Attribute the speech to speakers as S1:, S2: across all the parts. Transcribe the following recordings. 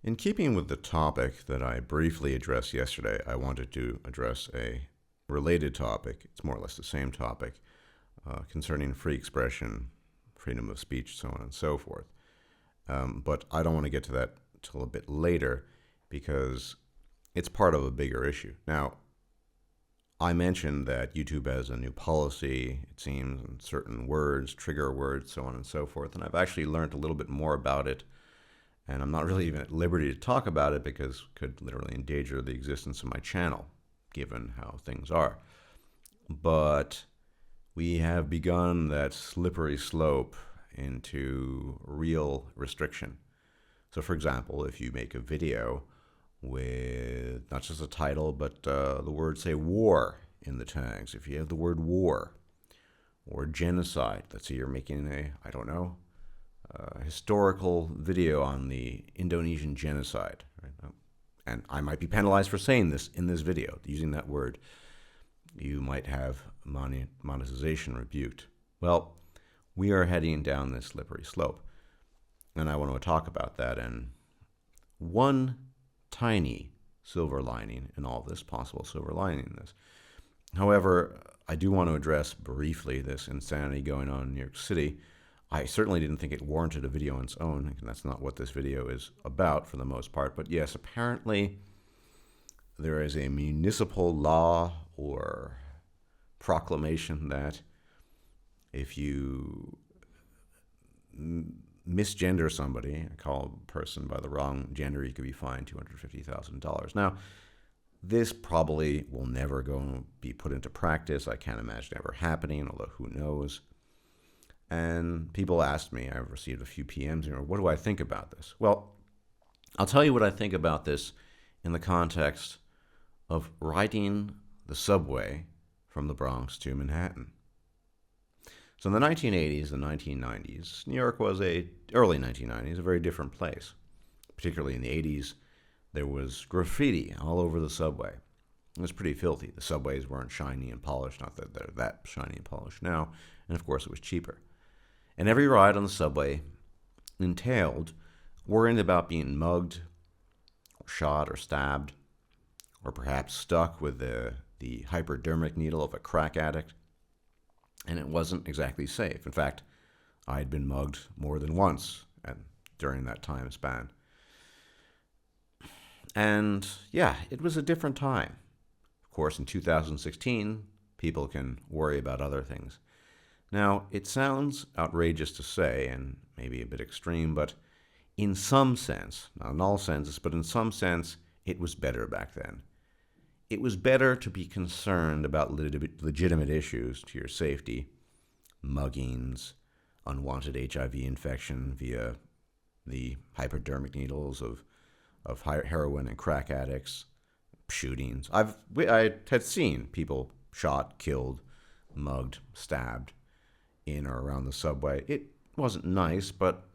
S1: In keeping with the topic that I briefly addressed yesterday, I wanted to address a related topic. It's more or less the same topic concerning free expression, freedom of speech, so on and so forth. But I don't want to get to that till a bit later because it's part of a bigger issue. Now, I mentioned that YouTube has a new policy, it seems, and certain words, trigger words, so on and so forth. And I've actually learned a little bit more about it. And I'm not really even at liberty to talk about it because it could literally endanger the existence of my channel, given how things are. But we have begun that slippery slope into real restriction. So for example, if you make a video with not just a title, but the word, say, war in the tags, if you have the word war or genocide, let's say you're making a, I don't know, historical video on the Indonesian genocide, right? And I might be penalized for saying this in this video, using that word. You might have monetization rebuked. Well, we are heading down this slippery slope, and I want to talk about that. And one tiny silver lining in all this, possible silver lining in this. However, I do want to address briefly this insanity going on in New York City. I certainly didn't think it warranted a video on its own, and that's not what this video is about for the most part. But yes, apparently there is a municipal law or proclamation that if you misgender somebody, call a person by the wrong gender, you could be fined $250,000. Now, this probably will never go and be put into practice. I can't imagine it ever happening, although who knows. And people asked me, I've received a few PMs, what do I think about this? Well, I'll tell you what I think about this in the context of riding the subway from the Bronx to Manhattan. So in the 1980s and 1990s, New York was early 1990s, a very different place. Particularly in the 80s, there was graffiti all over the subway. It was pretty filthy. The subways weren't shiny and polished, not that they're that shiny and polished now, and of course it was cheaper. And every ride on the subway entailed worrying about being mugged, or shot, or stabbed, or perhaps stuck with the hypodermic needle of a crack addict. And it wasn't exactly safe. In fact, I had been mugged more than once during that time span. And yeah, it was a different time. Of course, in 2016, people can worry about other things. Now, it sounds outrageous to say, and maybe a bit extreme, but in some sense, not in all senses, but in some sense, it was better back then. It was better to be concerned about legitimate issues to your safety, muggings, unwanted HIV infection via the hypodermic needles of heroin and crack addicts, shootings. I had seen people shot, killed, mugged, stabbed in or around the subway. It wasn't nice, but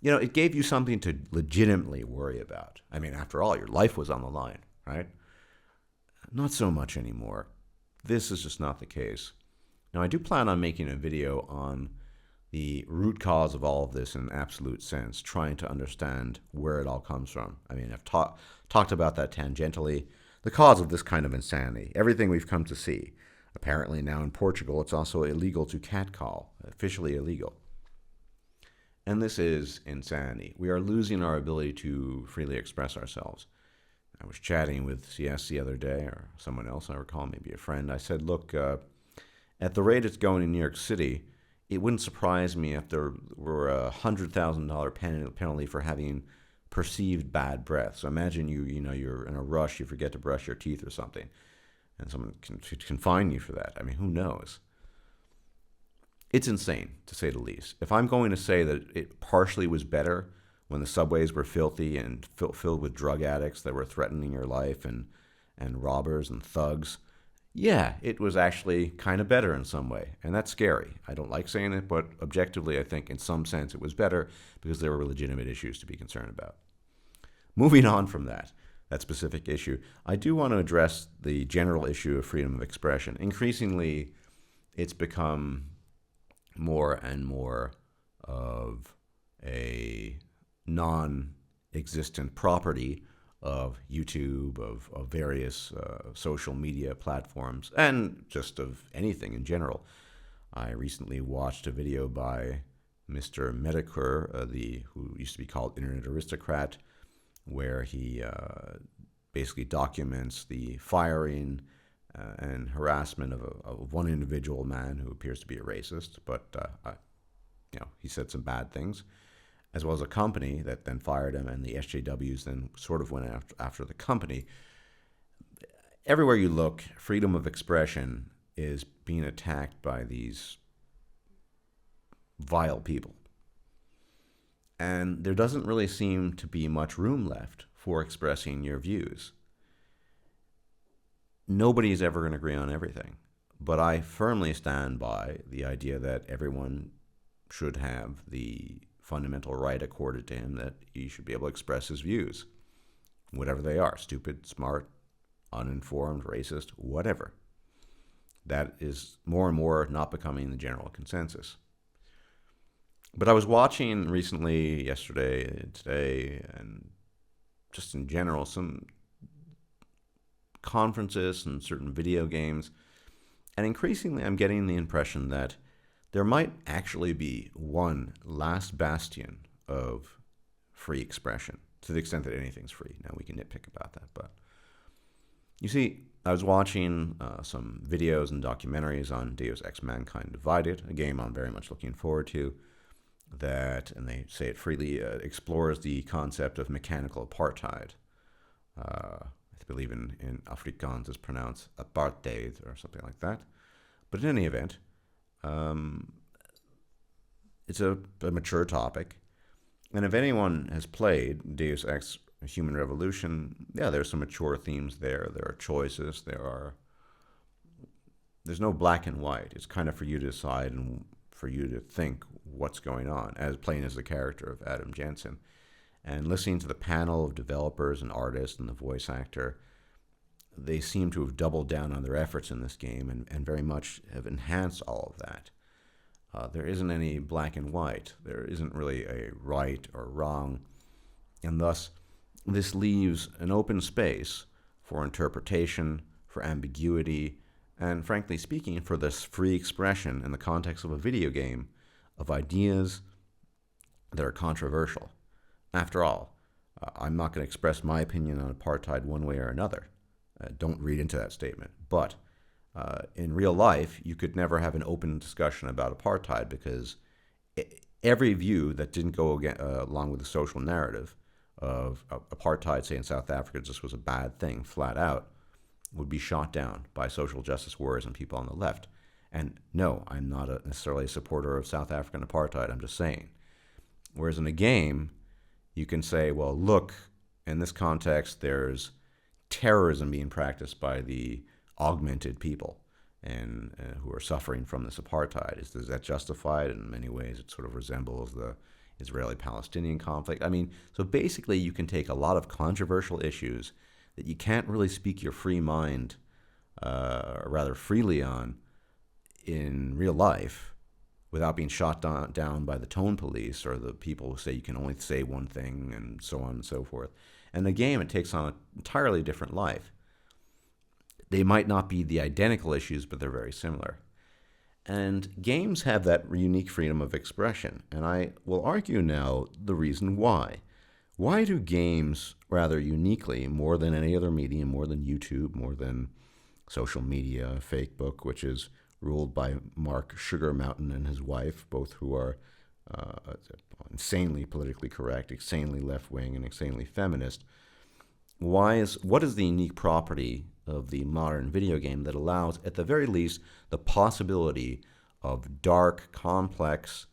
S1: it gave you something to legitimately worry about. I mean, after all, your life was on the line, right? Not so much anymore. This is just not the case. Now, I do plan on making a video on the root cause of all of this in an absolute sense, trying to understand where it all comes from. I mean, I've talked about that tangentially. The cause of this kind of insanity, everything we've come to see. Apparently now in Portugal, it's also illegal to catcall, officially illegal. And this is insanity. We are losing our ability to freely express ourselves. I was chatting with CS the other day, or someone else, I recall, maybe a friend. I said, look, at the rate it's going in New York City, it wouldn't surprise me if there were a $100,000 penalty for having perceived bad breath. So imagine you're in a rush, you forget to brush your teeth or something, and someone can fine you for that. I mean, who knows? It's insane, to say the least. If I'm going to say that it partially was better when the subways were filthy and filled with drug addicts that were threatening your life and robbers and thugs, yeah, it was actually kind of better in some way. And that's scary. I don't like saying it, but objectively, I think in some sense it was better because there were legitimate issues to be concerned about. Moving on from that specific issue, I do want to address the general issue of freedom of expression. Increasingly, it's become more and more of a existent property of YouTube, of various social media platforms, and just of anything in general. I recently watched a video by Mr. Medicure, who used to be called Internet Aristocrat, where he basically documents the firing and harassment of one individual man who appears to be a racist, but he said some bad things, as well as a company that then fired him, and the SJWs then sort of went after the company. Everywhere you look, freedom of expression is being attacked by these vile people. And there doesn't really seem to be much room left for expressing your views. Nobody is ever going to agree on everything, but I firmly stand by the idea that everyone should have the fundamental right accorded to him that he should be able to express his views, whatever they are, stupid, smart, uninformed, racist, whatever. That is more and more not becoming the general consensus. But I was watching recently, yesterday, today, and just in general, some conferences and certain video games, and increasingly I'm getting the impression that there might actually be one last bastion of free expression, to the extent that anything's free. Now, we can nitpick about that, but you see, I was watching some videos and documentaries on Deus Ex Mankind Divided, a game I'm very much looking forward to, that, and they say it freely, explores the concept of mechanical apartheid. I believe in Afrikaans it's pronounced apartheid or something like that. But in any event, it's a mature topic. And if anyone has played Deus Ex Human Revolution, yeah, there's some mature themes there. There are choices. There's no black and white. It's kind of for you to decide and for you to think what's going on, as plain as the character of Adam Jensen. And listening to the panel of developers and artists and the voice actor, they seem to have doubled down on their efforts in this game and very much have enhanced all of that. There isn't any black and white. There isn't really a right or wrong. And thus, this leaves an open space for interpretation, for ambiguity, and frankly speaking, for this free expression in the context of a video game of ideas that are controversial. After all, I'm not going to express my opinion on apartheid one way or another. Don't read into that statement. But in real life, you could never have an open discussion about apartheid because every view that didn't go along with the social narrative of apartheid, say in South Africa, just was a bad thing, flat out, would be shot down by social justice warriors and people on the left. And no, I'm not necessarily a supporter of South African apartheid, I'm just saying. Whereas in a game, you can say, well, look, in this context, there's terrorism being practiced by the augmented people and who are suffering from this apartheid. Is that justified? In many ways, it sort of resembles the Israeli-Palestinian conflict. I mean, so basically you can take a lot of controversial issues that you can't really speak your free mind, or rather freely on, in real life without being shot down by the tone police or the people who say you can only say one thing and so on and so forth. And the game, it takes on an entirely different life. They might not be the identical issues, but they're very similar. And games have that unique freedom of expression. And I will argue now the reason why. Why do games, rather uniquely, more than any other medium, more than YouTube, more than social media, Facebook, which is ruled by Mark Sugar Mountain and his wife, both who are insanely politically correct, insanely left-wing, and insanely feminist, what is the unique property of the modern video game that allows, at the very least, the possibility of dark, complex,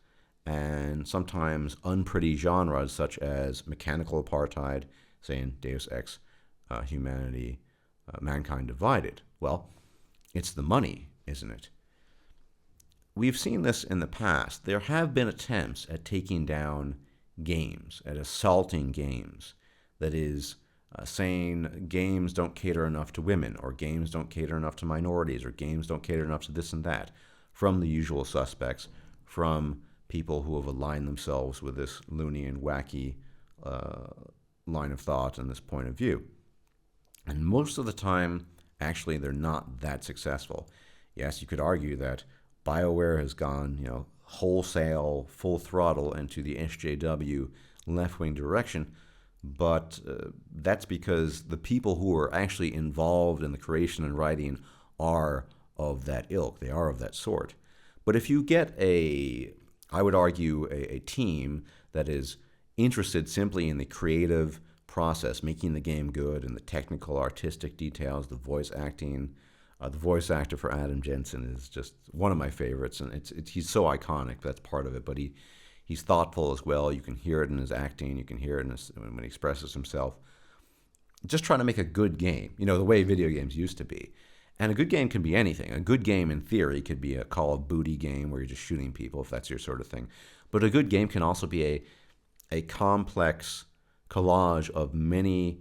S1: and sometimes unpretty genres such as mechanical apartheid, say in Deus Ex Mankind Divided? Well, it's the money, isn't it? We've seen this in the past. There have been attempts at taking down games, at assaulting games. That is, saying games don't cater enough to women, or games don't cater enough to minorities, or games don't cater enough to this and that, from the usual suspects, from people who have aligned themselves with this loony and wacky line of thought and this point of view. And most of the time, actually, they're not that successful. Yes, you could argue that BioWare has gone, wholesale, full throttle into the SJW left-wing direction, but that's because the people who are actually involved in the creation and writing are of that ilk. They are of that sort. But if you get I would argue, a team that is interested simply in the creative process, making the game good, and the technical, artistic details, the voice acting. The voice actor for Adam Jensen is just one of my favorites, and he's so iconic. That's part of it. But he's thoughtful as well. You can hear it in his acting. You can hear it when he expresses himself. Just trying to make a good game, the way video games used to be. And a good game can be anything. A good game, in theory, could be a Call of Duty game where you're just shooting people, if that's your sort of thing. But a good game can also be a complex collage of many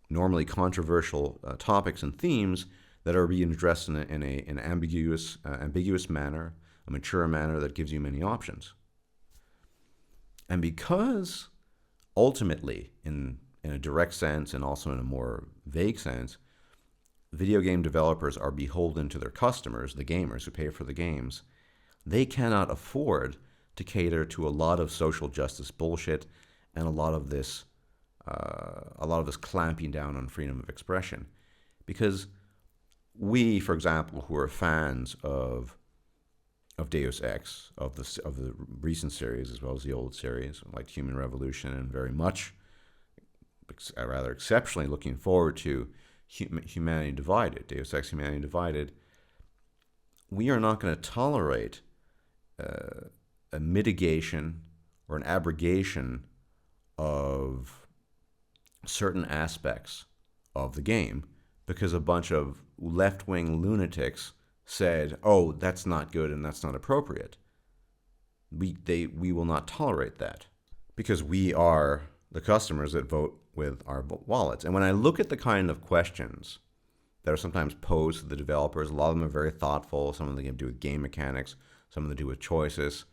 S1: normally controversial topics and themes that are being addressed in an ambiguous manner, a mature manner that gives you many options. And because ultimately, in a direct sense and also in a more vague sense, video game developers are beholden to their customers, the gamers who pay for the games, they cannot afford to cater to a lot of social justice bullshit and a lot of this clamping down on freedom of expression. Because we, for example, who are fans of Deus Ex, of the recent series as well as the old series, like Human Revolution, and very much, rather exceptionally looking forward to Humanity Divided, Deus Ex Humanity Divided, we are not going to tolerate a mitigation or an abrogation of certain aspects of the game because a bunch of left-wing lunatics said, "Oh, that's not good and that's not appropriate." We will not tolerate that because we are the customers that vote with our wallets. And when I look at the kind of questions that are sometimes posed to the developers, a lot of them are very thoughtful. Some of them have to do with game mechanics. Some of them do with choices.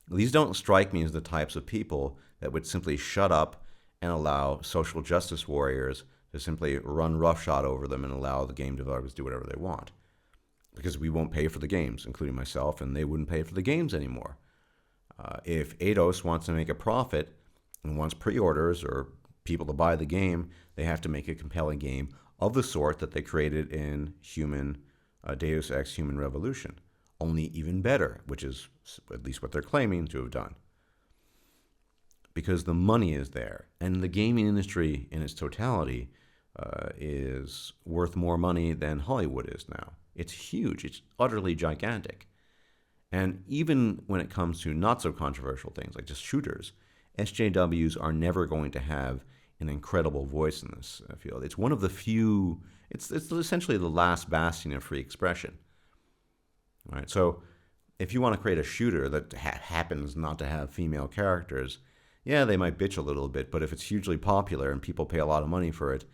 S1: These don't strike me as the types of people that would simply shut up and allow social justice warriors to simply run roughshod over them and allow the game developers to do whatever they want. Because we won't pay for the games, including myself, and they wouldn't pay for the games anymore. If Eidos wants to make a profit and wants pre-orders or people to buy the game, they have to make a compelling game of the sort that they created in Deus Ex Human Revolution. Only even better, which is at least what they're claiming to have done. Because the money is there, and the gaming industry in its totality is worth more money than Hollywood is now. It's huge. It's utterly gigantic. And even when it comes to not so controversial things like just shooters, SJWs are never going to have an incredible voice in this field. It's one of the few, it's essentially the last bastion of free expression. All right, so if you want to create a shooter that happens not to have female characters, yeah, they might bitch a little bit, but if it's hugely popular and people pay a lot of money for it,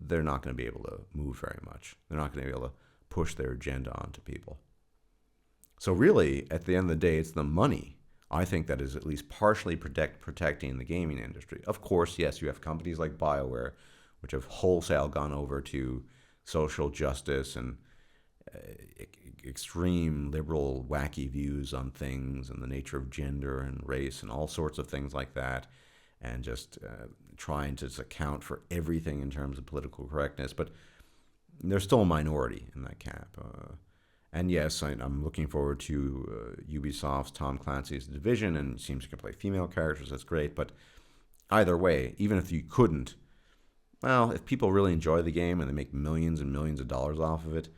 S1: they're not going to be able to move very much. They're not going to be able to push their agenda onto people. So really, at the end of the day, it's the money, I think, that is at least partially protecting the gaming industry. Of course, yes, you have companies like BioWare, which have wholesale gone over to social justice and extreme liberal, wacky views on things and the nature of gender and race and all sorts of things like that, and just trying to account for everything in terms of political correctness. But they're still a minority in that camp. And yes, I'm looking forward to Ubisoft's Tom Clancy's Division, and it seems you can play female characters. That's great. But either way, even if you couldn't, well, if people really enjoy the game and they make millions and millions of dollars off of it,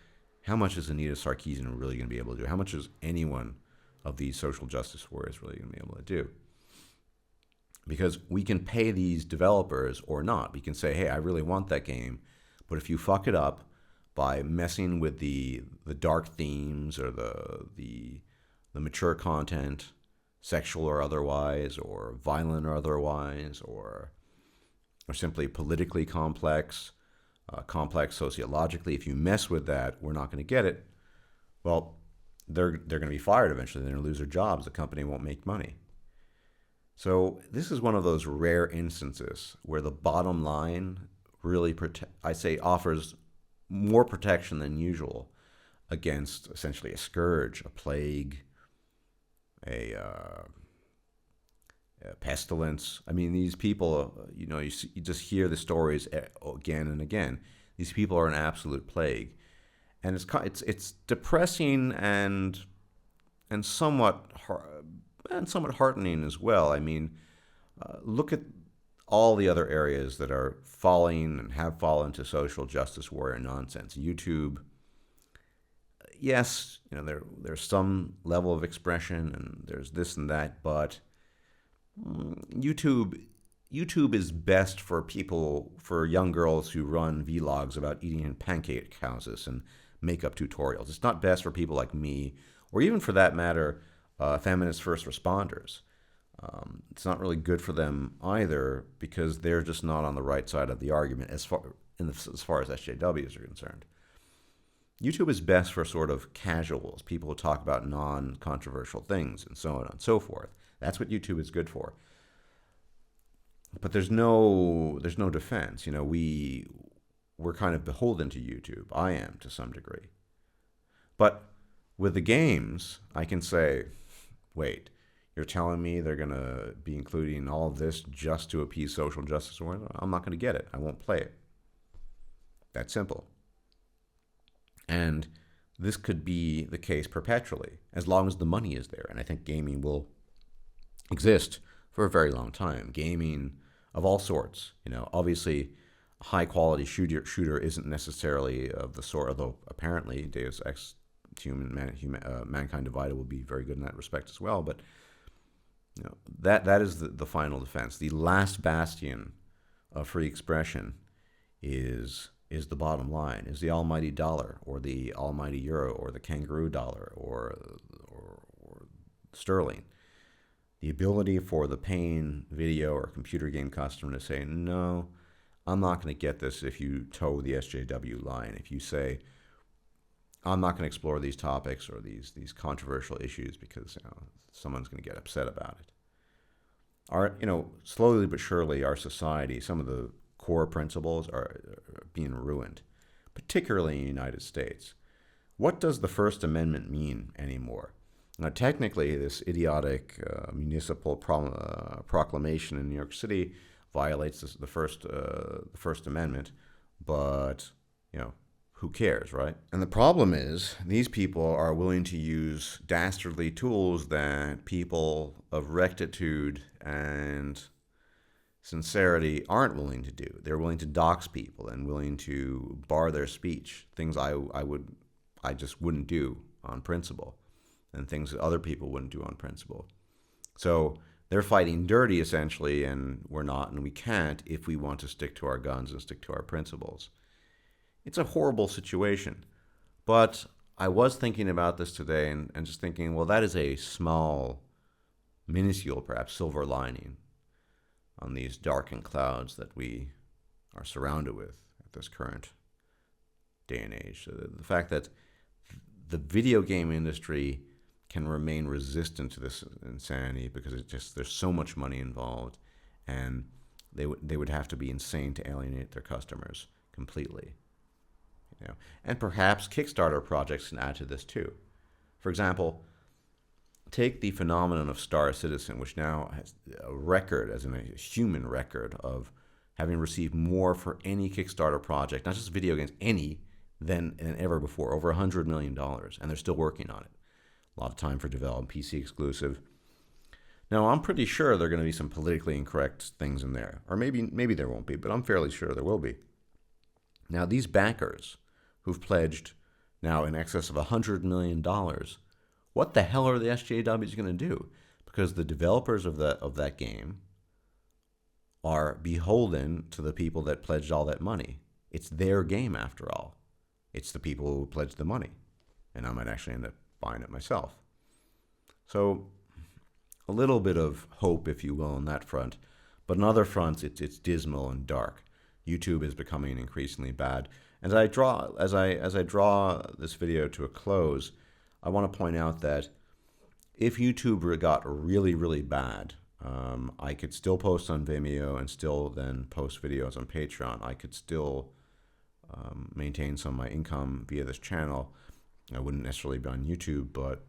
S1: how much is Anita Sarkeesian really going to be able to do? How much is anyone of these social justice warriors really going to be able to do? Because we can pay these developers or not. We can say, hey, I really want that game, but if you fuck it up by messing with the dark themes or the mature content, sexual or otherwise, or violent or otherwise, or simply politically complex, complex sociologically, if you mess with that, we're not going to get it. Well, they're going to be fired eventually. They're going to lose their jobs. The company won't make money. So this is one of those rare instances where the bottom line really, I say, offers more protection than usual against essentially a scourge, a plague, a pestilence. I mean, these people, you just hear the stories again and again. These people are an absolute plague, and it's depressing and somewhat heartening as well. I mean, look at all the other areas that are falling and have fallen to social justice warrior nonsense. YouTube, yes, there's some level of expression and there's this and that, but YouTube is best for young girls who run vlogs about eating in pancake houses and makeup tutorials. It's not best for people like me, or even for that matter, feminist first responders. It's not really good for them either because they're just not on the right side of the argument as far as SJWs are concerned. YouTube is best for sort of casuals, people who talk about non-controversial things and so on and so forth. That's what YouTube is good for. But there's no defense. We're kind of beholden to YouTube. I am to some degree. But with the games, I can say, wait, you're telling me they're going to be including all of this just to appease social justice warriors? I'm not going to get it. I won't play it. That's simple. And this could be the case perpetually, as long as the money is there. And I think gaming will exist for a very long time. Gaming of all sorts. Obviously, a high-quality shooter isn't necessarily of the sort, although apparently Deus Ex Mankind Divided will be very good in that respect as well. But that is the final defense. The last bastion of free expression is the bottom line, is the almighty dollar, or the almighty euro, or the kangaroo dollar, or sterling. The ability for the paying video or computer game customer to say, no, I'm not going to get this if you toe the SJW line. If you say, I'm not going to explore these topics or these controversial issues because someone's going to get upset about it. Slowly but surely, our society, some of the core principles are being ruined, particularly in the United States. What does the First Amendment mean anymore? Now, technically, this idiotic municipal proclamation in New York City violates the First Amendment, but who cares, right? And the problem is these people are willing to use dastardly tools that people of rectitude and sincerity aren't willing to do. They're willing to dox people and willing to bar their speech, things I just wouldn't do on principle, and things that other people wouldn't do on principle. So they're fighting dirty, essentially, and we're not, and we can't if we want to stick to our guns and stick to our principles. It's a horrible situation. But I was thinking about this today and just thinking, well, that is a small, minuscule, perhaps, silver lining on these darkened clouds that we are surrounded with at this current day and age. So the fact that the video game industry can remain resistant to this insanity because there's so much money involved, and they would have to be insane to alienate their customers completely. And perhaps Kickstarter projects can add to this too. For example, take the phenomenon of Star Citizen, which now has a record, as in a human record, of having received more for any Kickstarter project, not just video games, than ever before, over $100 million, and they're still working on it. A lot of time for development, PC exclusive. Now, I'm pretty sure there are going to be some politically incorrect things in there, or maybe there won't be, but I'm fairly sure there will be. Now, these backers who've pledged now in excess of $100 million, what the hell are the SJWs going to do? Because the developers of that game are beholden to the people that pledged all that money. It's their game, after all. It's the people who pledged the money. And I might actually end up buying it myself. So a little bit of hope, if you will, on that front. But on other fronts, it's dismal and dark. YouTube is becoming increasingly bad. As I draw this video to a close, I want to point out that if YouTube got really, really bad, I could still post on Vimeo and still then post videos on Patreon. I could still maintain some of my income via this channel. I wouldn't necessarily be on YouTube, but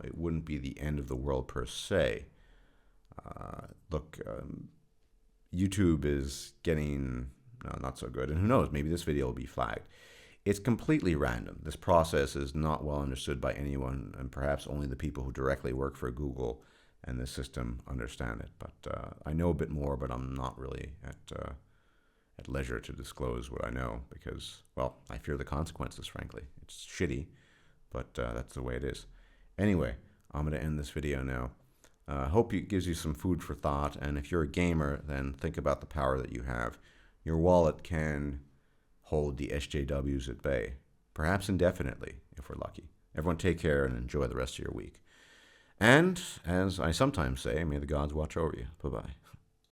S1: it wouldn't be the end of the world per se. Look, YouTube is getting not so good, and who knows, maybe this video will be flagged. It's completely random. This process is not well understood by anyone, and perhaps only the people who directly work for Google and the system understand it. But I know a bit more, but I'm not really at leisure to disclose what I know because, well, I fear the consequences, frankly. It's shitty, but that's the way it is. Anyway, I'm going to end this video now. Hope it gives you some food for thought, and if you're a gamer, then think about the power that you have. Your wallet can hold the SJWs at bay, perhaps indefinitely, if we're lucky. Everyone take care and enjoy the rest of your week. And, as I sometimes say, may the gods watch over you. Bye-bye.